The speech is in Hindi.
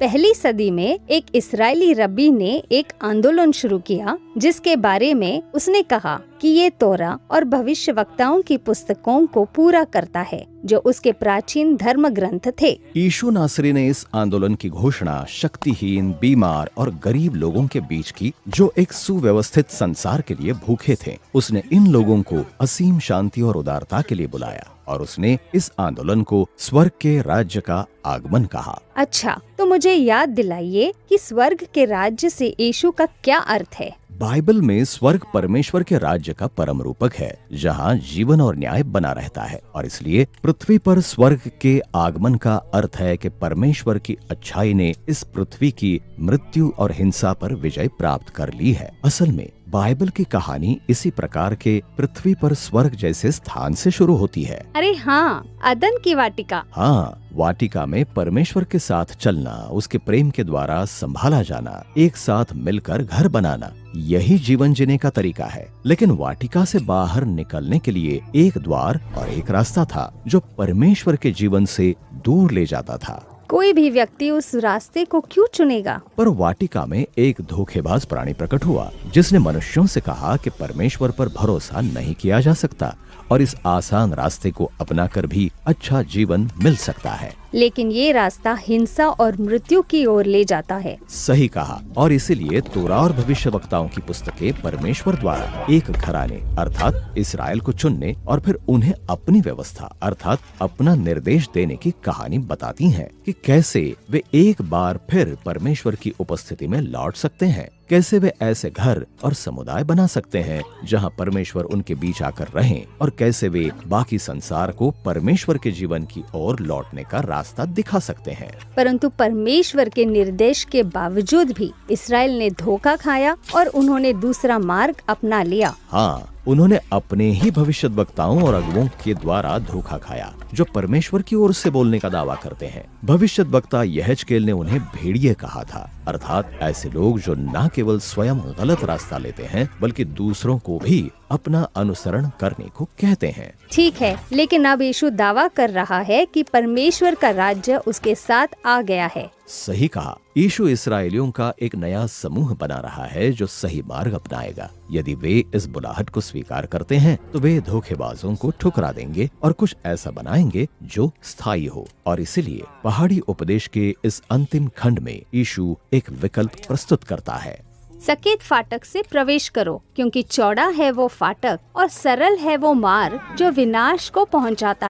पहली सदी में एक इस्राएली रब्बी ने एक आंदोलन शुरू किया जिसके बारे में उसने कहा कि ये तोरा और भविष्यवक्ताओं की पुस्तकों को पूरा करता है जो उसके प्राचीन धर्म ग्रंथ थे। यीशु नासरी ने इस आंदोलन की घोषणा शक्तिहीन, बीमार और गरीब लोगों के बीच की जो एक सुव्यवस्थित संसार के लिए भूखे थे। उसने इन लोगों को असीम शांति और उदारता के लिए बुलाया और उसने इस आंदोलन को स्वर्ग के राज्य का आगमन कहा। अच्छा, तो मुझे याद दिलाइए कि स्वर्ग के राज्य से यीशु का क्या अर्थ है? बाइबल में स्वर्ग परमेश्वर के राज्य का परम रूपक है जहाँ जीवन और न्याय बना रहता है, और इसलिए पृथ्वी पर स्वर्ग के आगमन का अर्थ है कि परमेश्वर की अच्छाई ने इस पृथ्वी की मृत्यु और हिंसा पर विजय प्राप्त कर ली है। असल में बाइबल की कहानी इसी प्रकार के पृथ्वी पर स्वर्ग जैसे स्थान से शुरू होती है। अरे हाँ, अदन की वाटिका। हाँ, वाटिका में परमेश्वर के साथ चलना, उसके प्रेम के द्वारा संभाला जाना, एक साथ मिलकर घर बनाना, यही जीवन जीने का तरीका है। लेकिन वाटिका से बाहर निकलने के लिए एक द्वार और एक रास्ता था जो परमेश्वर के जीवन से दूर ले जाता था। कोई भी व्यक्ति उस रास्ते को क्यों चुनेगा? पर वाटिका में एक धोखेबाज प्राणी प्रकट हुआ जिसने मनुष्यों से कहा कि परमेश्वर पर भरोसा नहीं किया जा सकता और इस आसान रास्ते को अपनाकर भी अच्छा जीवन मिल सकता है। लेकिन ये रास्ता हिंसा और मृत्यु की ओर ले जाता है। सही कहा, और इसीलिए तोरा और भविष्यवक्ताओं की पुस्तकें परमेश्वर द्वारा एक घराने अर्थात इस्राएल को चुनने और फिर उन्हें अपनी व्यवस्था अर्थात अपना निर्देश देने की कहानी बताती हैं कि कैसे वे एक बार फिर परमेश्वर की उपस्थिति में लौट सकते हैं, कैसे वे ऐसे घर और समुदाय बना सकते हैं जहां परमेश्वर उनके बीच आकर रहें, और कैसे वे बाकी संसार को परमेश्वर के जीवन की ओर लौटने का रास्ता दिखा सकते हैं। परंतु परमेश्वर के निर्देश के बावजूद भी इसराइल ने धोखा खाया और उन्होंने दूसरा मार्ग अपना लिया। हाँ, उन्होंने अपने ही भविष्यद्वक्ताओं और अगुवों के द्वारा धोखा खाया जो परमेश्वर की ओर से बोलने का दावा करते हैं। भविष्यद्वक्ता यहेजकेल ने उन्हें भेड़िए कहा था, अर्थात ऐसे लोग जो न केवल स्वयं गलत रास्ता लेते हैं बल्कि दूसरों को भी अपना अनुसरण करने को कहते हैं। ठीक है, लेकिन अब यीशु दावा कर रहा है कि परमेश्वर का राज्य उसके साथ आ गया है। सही कहा, यीशु इसराइलियों का एक नया समूह बना रहा है जो सही मार्ग अपनाएगा। यदि वे इस बुलाहट को स्वीकार करते हैं तो वे धोखेबाजों को ठुकरा देंगे और कुछ ऐसा बनाएंगे जो स्थायी हो। और इसीलिए पहाड़ी उपदेश के इस अंतिम खंड में यीशु एक विकल्प प्रस्तुत करता है। सकेत फाटक से प्रवेश करो, क्योंकि चौड़ा है वो फाटक और सरल है वो मार्ग जो विनाश को पहुंचाता